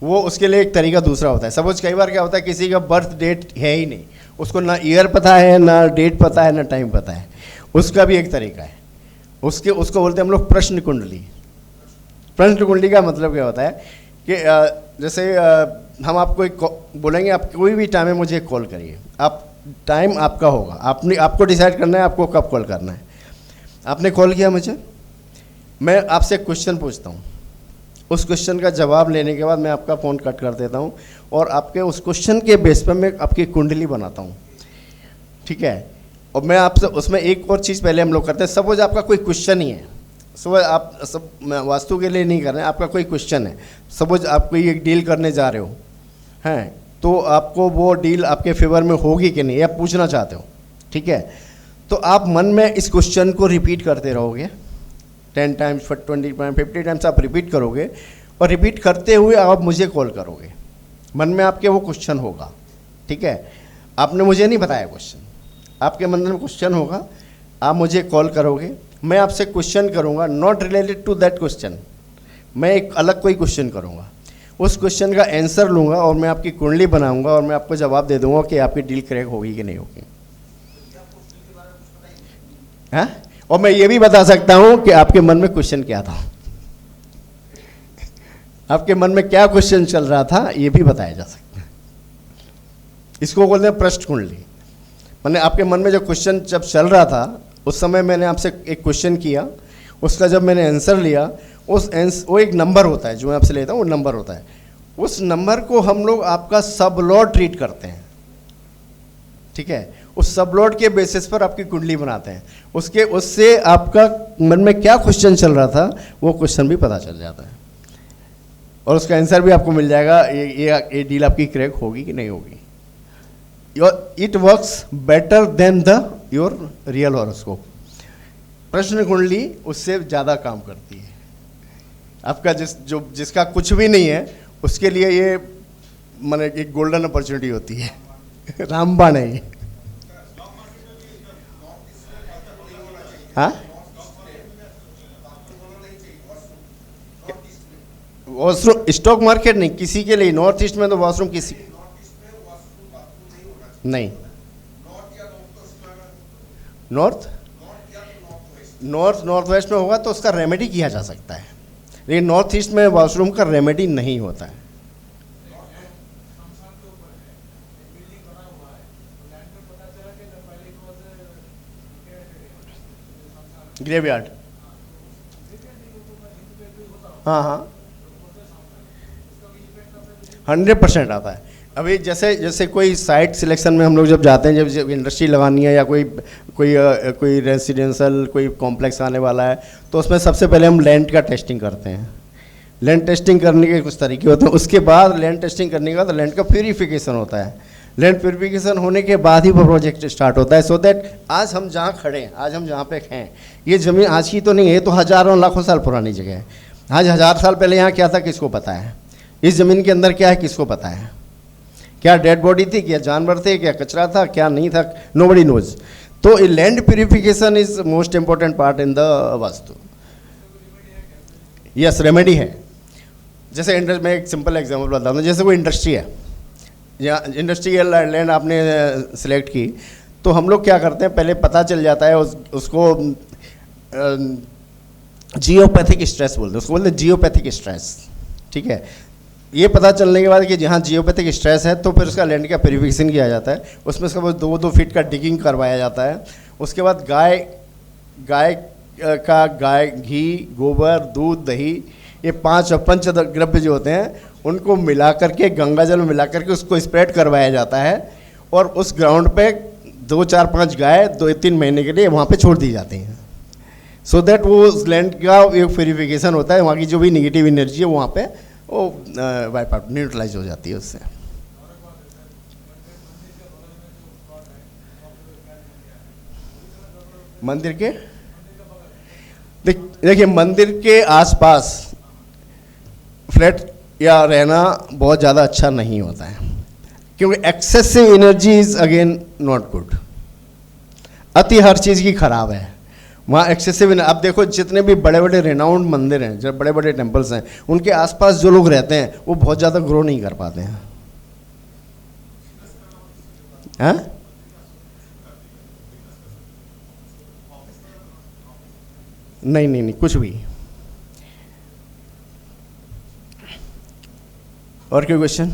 वो उसके लिए एक तरीका दूसरा होता है। सपोज कई बार क्या होता है, किसी का बर्थ डेट है ही नहीं, उसको ना ईयर पता है, ना डेट पता है, ना टाइम पता है, उसका भी एक तरीका है। उसको बोलते हैं हम लोग प्रश्न कुंडली। प्रश्न कुंडली का मतलब क्या होता है कि जैसे हम आपको एक बोलेंगे, आप कोई भी टाइम में मुझे कॉल करिए, आप टाइम आपका होगा, आपको डिसाइड करना है आपको कब कॉल करना है। आपने कॉल किया मुझे, मैं आपसे क्वेश्चन पूछता हूँ, उस क्वेश्चन का जवाब लेने के बाद मैं आपका फ़ोन कट कर देता हूँ और आपके उस क्वेश्चन के बेस पर मैं आपकी कुंडली बनाता हूँ, ठीक है। और मैं आपसे उसमें एक और चीज़ पहले हम लोग करते हैं। सपोज आपका कोई क्वेश्चन ही है, सपोज आप सब वास्तु के लिए नहीं कर रहे हैं, आपका कोई क्वेश्चन है, सपोज आप कोई एक डील करने जा रहे हो हैं, तो आपको वो डील आपके फेवर में होगी कि नहीं, आप पूछना चाहते हो, ठीक है, तो आप मन में इस क्वेश्चन को रिपीट करते रहोगे 10 टाइम्स 20 टाइम्स 50 टाइम्स आप रिपीट करोगे, और रिपीट करते हुए आप मुझे कॉल करोगे, मन में आपके वो क्वेश्चन होगा, ठीक है, आपने मुझे नहीं बताया क्वेश्चन, आपके मन में क्वेश्चन होगा, आप मुझे कॉल करोगे, मैं आपसे क्वेश्चन करूंगा not related to that question, मैं एक अलग कोई क्वेश्चन करूंगा, उस क्वेश्चन का आंसर लूंगा और मैं आपकी कुंडली बनाऊंगा और मैं आपको जवाब दे दूंगा कि आपकी डील क्रैक होगी कि नहीं होगी। हाँ, और मैं ये भी बता सकता हूं कि आपके मन में क्वेश्चन क्या था, आपके मन में क्या क्वेश्चन चल रहा था, ये भी बताया जा सकता है। इसको बोलते हैं पृष्ठ कुंडली। मैंने आपके मन में जो क्वेश्चन जब चल रहा था उस समय मैंने आपसे एक क्वेश्चन किया, उसका जब मैंने आंसर लिया, वो एक नंबर होता है जो मैं आपसे लेता हूँ, वो नंबर होता है, उस नंबर को हम लोग आपका सब लॉट ट्रीट करते हैं, ठीक है, उस सब लॉट के बेसिस पर आपकी कुंडली बनाते हैं, उससे आपका मन में क्या क्वेश्चन चल रहा था वो क्वेश्चन भी पता चल जाता है और उसका आंसर भी आपको मिल जाएगा, ये डील आपकी क्रैक होगी कि नहीं होगी। It works better than your real horoscope. प्रश्न कुंडली उससे ज़्यादा काम करती है। आपका जिसका कुछ भी नहीं है उसके लिए ये माने एक गोल्डन अपॉर्चुनिटी होती है, रामबाण है ये। हाँ, वॉशरूम स्टॉक मार्केट नहीं, किसी के लिए नॉर्थ ईस्ट में तो वॉशरूम किसी नहीं, नॉर्थ वेस्ट में होगा तो उसका रेमेडी किया जा सकता है, लेकिन नॉर्थ ईस्ट में वॉशरूम का रेमेडी नहीं होता है। ग्रेवयार्ड, हाँ 100% आता है। अभी जैसे कोई साइट सिलेक्शन में हम लोग जब जाते हैं, जब इंडस्ट्री लगानी है या कोई रेसिडेंशियल कोई कॉम्प्लेक्स आने वाला है, तो उसमें सबसे पहले हम लैंड का टेस्टिंग करते हैं। लैंड टेस्टिंग करने के कुछ तरीके होते हैं, उसके बाद लैंड टेस्टिंग करने के बाद लैंड का प्यूरिफिकेशन होता है। लैंड प्यूरिफिकेशन होने के बाद ही वो प्रोजेक्ट स्टार्ट होता है, सो दैट आज हम जहाँ खड़े हैं, आज हम जहाँ पे हैं, ये ज़मीन आज की तो नहीं है, ये तो हज़ारों लाखों साल पुरानी जगह है। आज 1000 साल पहले यहाँ क्या था किसको पता है, इस ज़मीन के अंदर क्या है किसको पता है, क्या डेड बॉडी थी, क्या जानवर थे, क्या कचरा था, क्या नहीं था, नोबडी नोज। तो land purification is most important part in the vastu. Yes, remedy है। जैसे मैं एक सिंपल एग्जांपल बताता हूँ, जैसे कोई इंडस्ट्री है या इंडस्ट्रियल लैंड आपने सिलेक्ट की, तो हम लोग क्या करते हैं, पहले पता चल जाता है उसको जियोपैथिक स्ट्रेस बोलते हैं, उसको बोलते हैं जियोपैथिक स्ट्रेस, ठीक है। ये पता चलने के बाद कि जहाँ जियोपैथिक स्ट्रेस है तो फिर उसका लैंड का प्यूरिफिकेशन किया जाता है, उसमें उसका 2-2 फीट का डिगिंग करवाया जाता है। उसके बाद गाय घी, गोबर, दूध, दही, ये 5 पंचद्रव्य जो होते हैं उनको मिला करके, गंगा जल में मिला करके उसको स्प्रेड करवाया जाता है, और उस ग्राउंड पे 2, 4, 5 गाय 2-3 महीने के लिए वहाँ पे छोड़ दी जाती हैं, सो दैट वो उस लैंड का एक प्यूरिफिकेशन होता है, वहाँ की जो भी निगेटिव एनर्जी है वहाँ पे वो वाइप आउट, न्यूट्रलाइज हो जाती है उससे। मंदिर के देखिए, मंदिर के आसपास फ्लैट या रहना बहुत ज़्यादा अच्छा नहीं होता है, क्योंकि excessive energy is again not good. अति हर चीज़ की खराब है, वहाँ एक्सेसिव। आप देखो जितने भी बड़े बड़े रेनाउंड मंदिर हैं, जब बड़े बड़े टेम्पल्स हैं, उनके आसपास जो लोग रहते हैं वो बहुत ज़्यादा ग्रो नहीं कर पाते हैं। हाँ, नहीं कुछ भी। और कोई क्वेश्चन?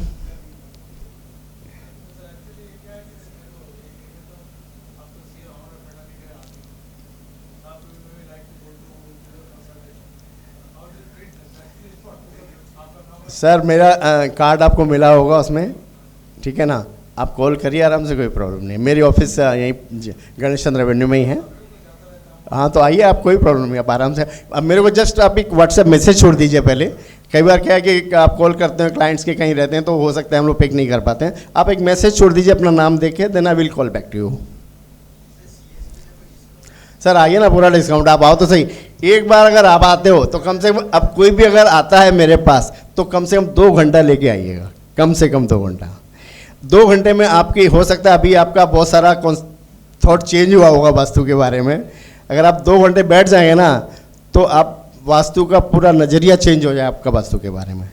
सर मेरा कार्ड आपको मिला होगा उसमें, ठीक है ना, आप कॉल करिए आराम से, कोई प्रॉब्लम नहीं। मेरी ऑफिस यहीं गणेश चंद्र एवेन्यू में ही है। हाँ तो आइए, आप कोई प्रॉब्लम नहीं, आप आराम से। अब मेरे को जस्ट आप एक व्हाट्सएप मैसेज छोड़ दीजिए पहले। कई बार क्या है कि आप कॉल करते हैं, क्लाइंट्स के कहीं रहते हैं, तो हो सकता है हम लोग पिक नहीं कर पाते हैं। आप एक मैसेज छोड़ दीजिए अपना नाम देके, then I will call back to you. Sir आइए ना, पूरा डिस्काउंट, आप आओ तो सही। एक बार अगर आप आते हो तो कम से कम, अब कोई भी अगर आता है मेरे पास तो कम से कम 2 घंटा लेके आइएगा, कम से कम 2 घंटा। 2 घंटे में आपकी, हो सकता है अभी आपका बहुत सारा थॉट चेंज हुआ होगा वास्तु के बारे में। अगर आप 2 घंटे बैठ जाएंगे ना तो आप वास्तु का पूरा नज़रिया चेंज हो जाए आपका वास्तु के बारे में।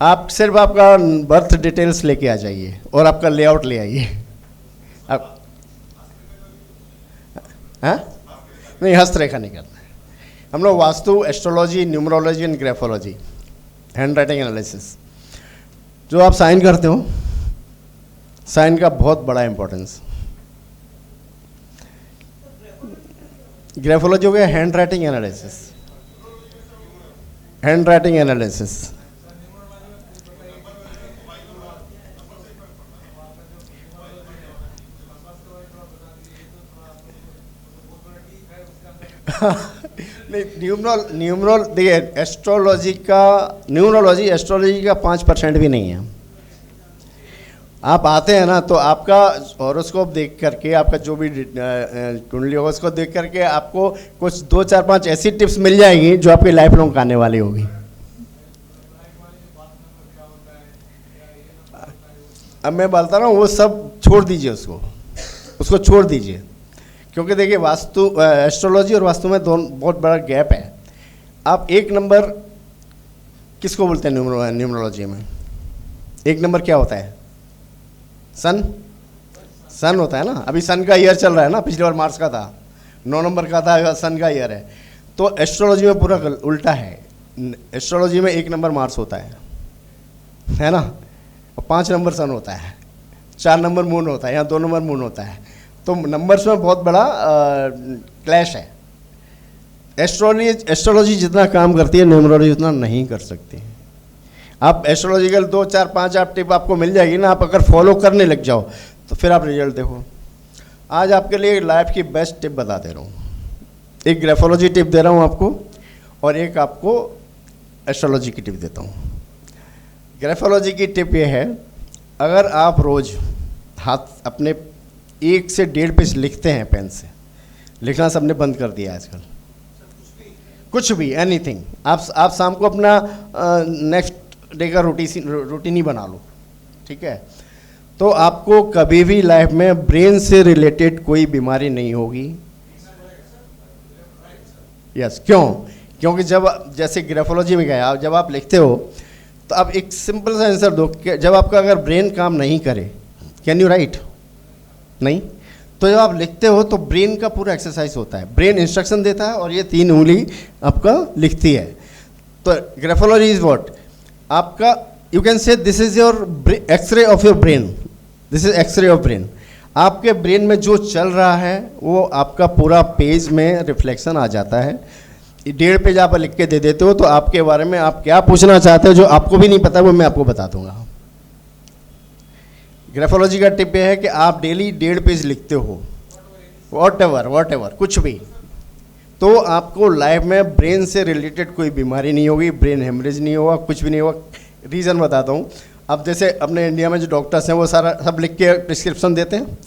आप सिर्फ आपका बर्थ डिटेल्स लेके आ जाइए और आपका लेआउट ले आइए। आप हाँ नहीं, हस्तरेखा नहीं करना है हम लोग। Vastu, astrology, numerology and graphology, hand writing analysis, जो आप साइन करते हो, साइन का बहुत बड़ा इंपॉर्टेंस। ग्राफोलॉजी हो गया hand writing analysis, hand writing analysis. नहीं, देखिए एस्ट्रोलॉजी का, न्यूमरोलॉजी एस्ट्रोलॉजी का 5% भी नहीं है। आप आते हैं ना तो आपका हॉरोस्कोप देख करके, आपका जो भी कुंडली होगा उसको देख करके आपको कुछ 2, 4, 5 ऐसी टिप्स मिल जाएंगी जो आपकी लाइफ लॉन्ग आने वाली होगी। अब मैं बोलता रहा हूँ, वो सब छोड़ दीजिए, उसको छोड़ दीजिए, क्योंकि देखिए वास्तु, एस्ट्रोलॉजी और वास्तु में बहुत बड़ा गैप है। आप 1 नंबर किसको बोलते हैं न्यूमरोलॉजी में? 1 नंबर क्या होता है? सन होता है ना। अभी सन का ईयर चल रहा है ना, पिछली बार मार्स का था, 9 नंबर का था, सन का ईयर है। तो एस्ट्रोलॉजी में पूरा उल्टा है। एस्ट्रोलॉजी में 1 नंबर मार्स होता है ना, और 5 नंबर सन होता है, 4 नंबर मून होता है, यहाँ 2 नंबर मून होता है। तो नंबर्स में बहुत बड़ा क्लैश है। एस्ट्रोलॉजी जितना काम करती है, न्यूमरोलॉजी उतना नहीं कर सकती। आप एस्ट्रोलॉजिकल 2, 4, 5 आप टिप आपको मिल जाएगी ना, आप अगर फॉलो करने लग जाओ तो फिर आप रिजल्ट देखो। आज आपके लिए लाइफ की बेस्ट टिप बता दे रहा हूँ। एक ग्राफोलॉजी टिप दे रहा हूँ आपको, और एक आपको एस्ट्रोलॉजी की टिप देता हूँ। ग्राफोलॉजी की टिप ये है, अगर आप रोज़ हाथ अपने 1 से 1.5 पेज लिखते हैं पेन से, लिखना सबने बंद कर दिया आजकल, कुछ भी एनीथिंग, आप शाम को अपना नेक्स्ट डे का रूटीन ही बना लो, ठीक है? तो आपको कभी भी लाइफ में ब्रेन से रिलेटेड कोई बीमारी नहीं होगी। यस, क्योंकि जैसे ग्राफोलॉजी में गया, जब आप लिखते हो तो आप एक सिंपल सा आंसर दो कि जब आपका अगर ब्रेन काम नहीं करे, कैन यू राइट? नहीं। तो जब आप लिखते हो तो ब्रेन का पूरा एक्सरसाइज होता है, ब्रेन इंस्ट्रक्शन देता है और ये 3 उंगली आपका लिखती है। तो ग्राफोलॉजी इज व्हाट, आपका you can say this is your X-ray of your brain, this is X-ray of brain. आपके ब्रेन में जो चल रहा है वो आपका पूरा पेज में रिफ्लेक्शन आ जाता है। 1.5 पेज आप लिख के दे देते हो, तो आपके बारे में आप क्या पूछना चाहते हो जो आपको भी नहीं पता, वो मैं आपको बता दूंगा। ग्राफोलॉजी का टिप ये है कि आप डेली 1.5 पेज लिखते हो, वॉट एवर कुछ भी, तो आपको लाइफ में ब्रेन से रिलेटेड कोई बीमारी नहीं होगी, ब्रेन हेमरेज नहीं होगा, कुछ भी नहीं होगा। रीज़न बताता हूँ। अब जैसे अपने इंडिया में जो डॉक्टर्स हैं वो सारा सब लिख के प्रिस्क्रिप्शन देते हैं।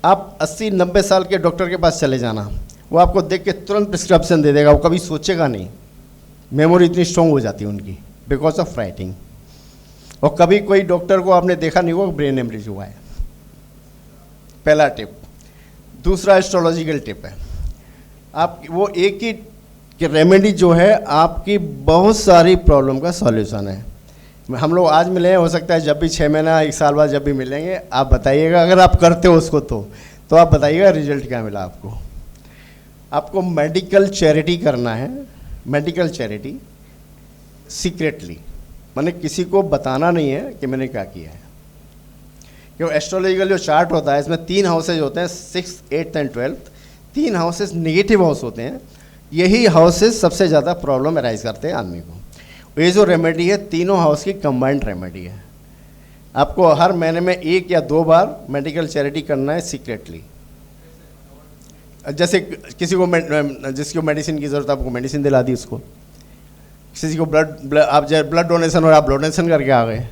आप 80-90 साल के डॉक्टर के पास चले जाना, वो आपको देख के तुरंत प्रिस्क्रिप्शन दे देगा, वो कभी सोचेगा नहीं। मेमोरी इतनी स्ट्रॉन्ग हो जाती है उनकी बिकॉज ऑफ राइटिंग। और कभी कोई डॉक्टर को आपने देखा नहीं होगा ब्रेन हेमरेज हुआ है। पहला टिप। दूसरा एस्ट्रोलॉजिकल टिप है, आप वो एक ही रेमेडी जो है आपकी बहुत सारी प्रॉब्लम का सॉल्यूशन है। हम लोग आज मिले हैं, हो सकता है जब भी 6 महीना 1 साल बाद जब भी मिलेंगे, आप बताइएगा अगर आप करते हो उसको तो आप बताइएगा रिजल्ट क्या मिला आपको। आपको मेडिकल चैरिटी करना है, मेडिकल चैरिटी सीक्रेटली, मैंने किसी को बताना नहीं है कि मैंने क्या किया है। क्योंकि एस्ट्रोलॉजिकल जो चार्ट होता है इसमें 3 हाउसेज होते हैं, 6th, 8th and 12th। 3 houses negative house होते हैं, यही हाउसेज सबसे ज़्यादा प्रॉब्लम अराइज करते हैं आदमी को। ये जो रेमेडी है तीनों हाउस की कंबाइंड रेमेडी है। आपको हर महीने में 1 या 2 बार मेडिकल चैरिटी करना है सीक्रेटली, जैसे किसी को जिसको मेडिसिन की ज़रूरत है आपको मेडिसिन दिला दी उसको, किसी को आप ब्लड डोनेशन और आप ब्लड डोनेशन करके आ गए,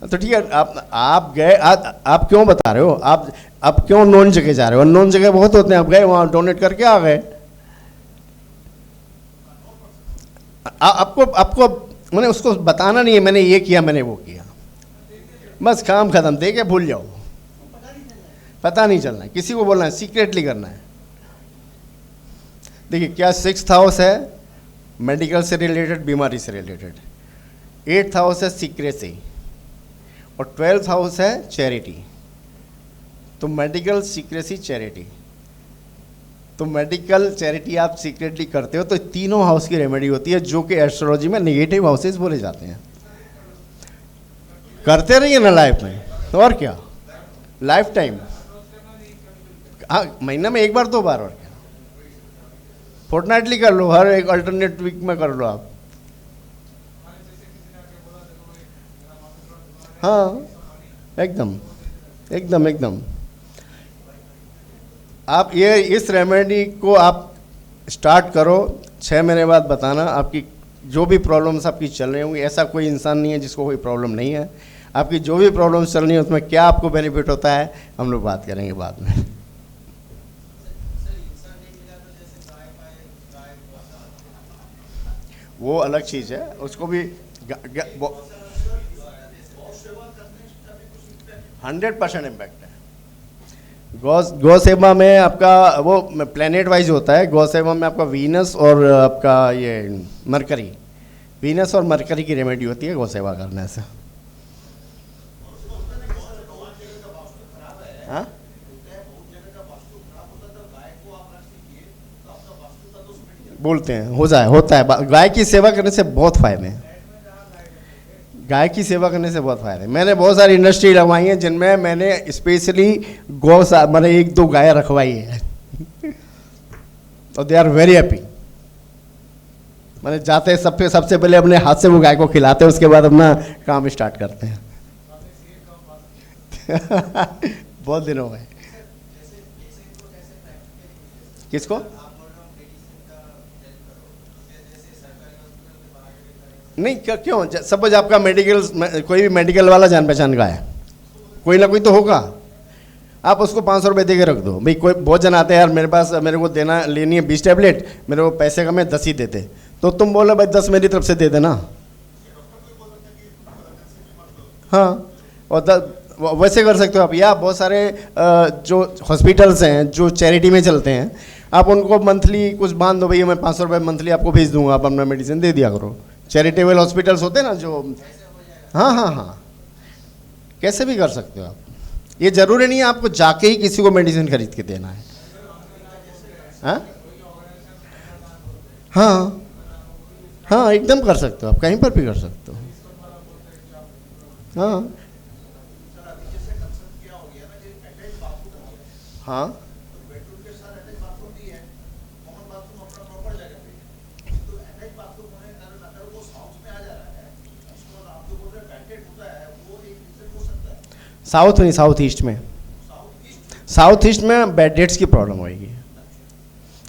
तो ठीक है। आप गए, आप क्यों बता रहे हो, आप क्यों नॉन जगह जा रहे हो, नॉन जगह बहुत होते हैं, आप गए वहाँ डोनेट करके आ गए। आपको मैंने उसको बताना नहीं है मैंने ये किया मैंने वो किया, बस काम खत्म, दे के भूल जाओ, पता नहीं चलना है, किसी को बोलना है, सीक्रेटली करना है। देखिए क्या 6th हाउस है मेडिकल से रिलेटेड, बीमारी से रिलेटेड, 8th हाउस है सीक्रेसी और 12th हाउस है चैरिटी। तो मेडिकल, सीक्रेसी, चैरिटी, तो मेडिकल चैरिटी आप सीक्रेटली करते हो तो तीनों हाउस की रेमेडी होती है, जो कि एस्ट्रोलॉजी में नेगेटिव हाउसेस बोले जाते हैं। करते रहिए ना लाइफ में, तो और क्या, लाइफ टाइम, हाँ महीना में 1 बार 2 बार, और क्या, फोर्टनाइटली कर लो, हर एक अल्टरनेट वीक में कर लो आप। हाँ एकदम एकदम एकदम। आप ये इस रेमेडी को आप स्टार्ट करो, 6 महीने बाद बताना आपकी जो भी प्रॉब्लम्स आपकी चल रही होंगी। ऐसा कोई इंसान नहीं है जिसको कोई प्रॉब्लम नहीं है, आपकी जो भी प्रॉब्लम्स चल रही है उसमें क्या आपको बेनिफिट होता है हम लोग बात करेंगे बाद में। वो अलग चीज़ है, उसको भी 100% इम्पैक्ट है। गौ सेवा में आपका वो प्लेनेट वाइज होता है। गौ सेवा में आपका वीनस और आपका ये मरकरी, वीनस और मरकरी की रेमेडी होती है गौ सेवा करने से। हाँ बोलते हैं होता है। गाय की सेवा करने से बहुत फायदे हैं, गाय की सेवा करने से बहुत फायदे। मैंने बहुत सारी इंडस्ट्री लगवाई हैं जिनमें मैंने स्पेशली मैंने 1-2 गाय रखवाई है और दे आर वेरी हैप्पी। मैंने जाते सबसे पहले अपने हाथ से वो गाय को खिलाते हैं, उसके बाद अपना काम स्टार्ट करते हैं बहुत दिन हो गए। किसको? नहीं क्यों, सपोज आपका मेडिकल, कोई भी मेडिकल वाला जान पहचान का है, कोई ना कोई तो होगा, आप उसको 500 रुपये दे के रख दो। भाई कोई बहुत जन आते हैं, यार मेरे पास मेरे को लेनी है 20 टैबलेट, मेरे को पैसे कम है 10 ही देते, तो तुम बोलो भाई 10 मेरी तरफ से दे देना। हाँ और वैसे कर सकते हो आप, या बहुत सारे जो हॉस्पिटल्स हैं जो चैरिटी में चलते हैं, आप उनको मंथली कुछ बांध दो, भैया मैं 500 रुपये मंथली आपको भेज दूंगा, आप अपना मेडिसिन दे दिया करो। चैरिटेबल हॉस्पिटल्स होते हैं ना जो, हाँ कैसे भी कर सकते हो आप। ये जरूरी नहीं है आपको जाके ही किसी को मेडिसिन खरीद के देना है। हाँ एकदम कर सकते हो आप, कहीं पर भी कर सकते हो। हाँ साउथ नहीं, साउथ ईस्ट में, साउथ ईस्ट में बेड डेट्स की प्रॉब्लम होगी।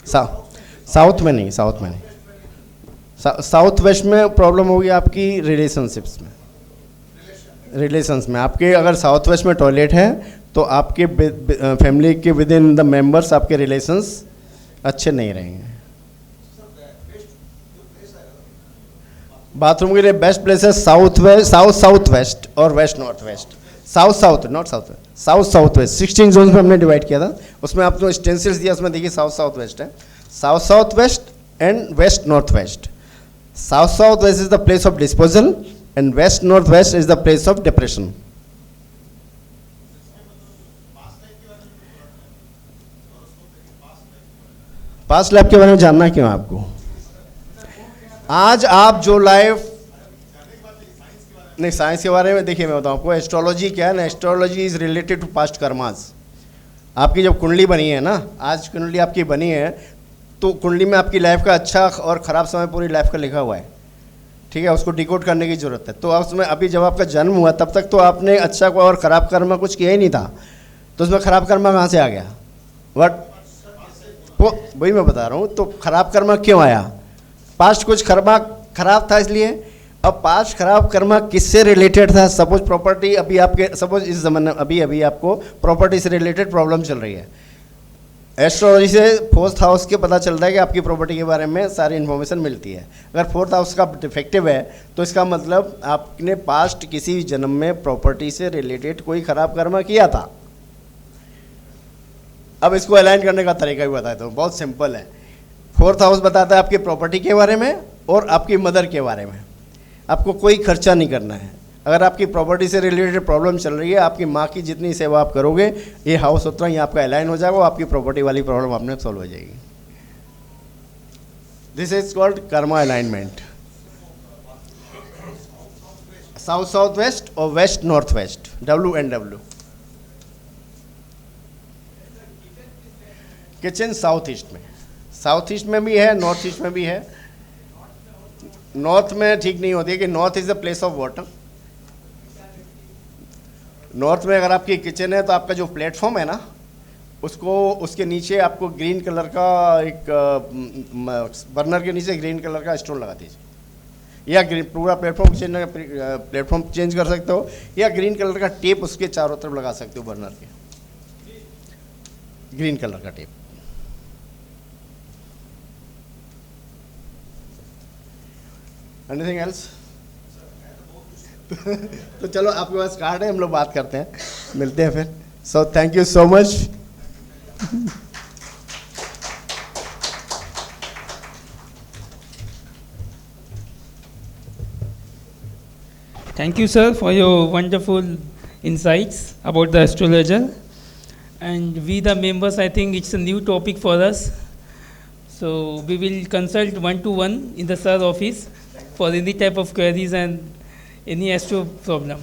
साउथ में नहीं, साउथ वेस्ट में प्रॉब्लम होगी आपकी रिलेशनशिप्स में, रिलेशंस में। आपके अगर साउथ वेस्ट में टॉयलेट है तो आपके फैमिली के विद इन द मेंबर्स आपके रिलेशंस अच्छे नहीं रहेंगे। बाथरूम के लिए बेस्ट प्लेस है साउथ वेस्ट, साउथ वेस्ट और west north waste. South west 16 zone में हमने डिवाइड किया था, उसमें आपको स्टेंसिल्स दिया, उसमें देखिए साउथ वेस्ट है, south west and waste north waste. South west is the place of disposal and waste north waste is the place of depression. Past life के बारे में जानना क्यों आपको? आज आप जो लाइफ नहीं, साइंस के बारे में देखिए मैं बताऊँ आपको, एस्ट्रोलॉजी क्या है ना, astrology is related to past karmas. आपकी जब कुंडली बनी है ना, आज कुंडली आपकी बनी है, तो कुंडली में आपकी लाइफ का अच्छा और ख़राब समय पूरी लाइफ का लिखा हुआ है, ठीक है, उसको डिकोड करने की ज़रूरत है। तो उसमें अभी जब आपका जन्म हुआ तब तक तो आपने अच्छा को और ख़राब कर्म कुछ किया ही नहीं था, तो उसमें ख़राब कर्म कहाँ से आ गया? वही मैं बता रहा हूँ। तो खराब कर्मा क्यों आया? पास्ट कुछ खराब था इसलिए। अब पास्ट खराब कर्मा किससे रिलेटेड था? सपोज प्रॉपर्टी, अभी आपके सपोज इस जमाने अभी आपको प्रॉपर्टी से रिलेटेड प्रॉब्लम चल रही है। एस्ट्रोलॉजी से फोर्थ हाउस के पता चलता है कि आपकी प्रॉपर्टी के बारे में सारी इन्फॉर्मेशन मिलती है। अगर फोर्थ हाउस का डिफेक्टिव है तो इसका मतलब आपने पास्ट किसी जन्म में प्रॉपर्टी से रिलेटेड कोई खराब कर्म किया था। अब इसको अलाइन करने का तरीका भी बताता हूँ, बहुत सिंपल है। फोर्थ हाउस बताता है आपकी प्रॉपर्टी के बारे में और आपकी मदर के बारे में। आपको कोई खर्चा नहीं करना है। अगर आपकी प्रॉपर्टी से रिलेटेड प्रॉब्लम चल रही है, आपकी माँ की जितनी सेवा आप करोगे, ये हाउस उतना ही आपका अलाइन हो जाएगा, आपकी प्रॉपर्टी वाली प्रॉब्लम आपने सॉल्व हो जाएगी। This is called karma alignment. South south west और west north west, WNW। Kitchen south east में भी है, नॉर्थ ईस्ट में भी है। नॉर्थ में ठीक नहीं होती है कि north is the place of water. North में अगर आपकी किचन है तो आपका जो प्लेटफॉर्म है ना, उसके नीचे आपको ग्रीन कलर का एक बर्नर के नीचे ग्रीन कलर का स्टोन लगा दीजिए, या पूरा प्लेटफॉर्म चेंज कर सकते हो, या ग्रीन कलर का टेप उसके चारों तरफ लगा सकते हो बर्नर के, ग्रीन कलर का टेप। Anything else? तो चलो आपके पास कार्ड है, हम लोग बात करते हैं, मिलते हैं फिर। So thank you so much. Thank you, sir, for your wonderful insights about the astrologer. And we, the members, I think it's a new topic for us. So we will consult one-to-one in the sir office for any type of queries and any astro problem.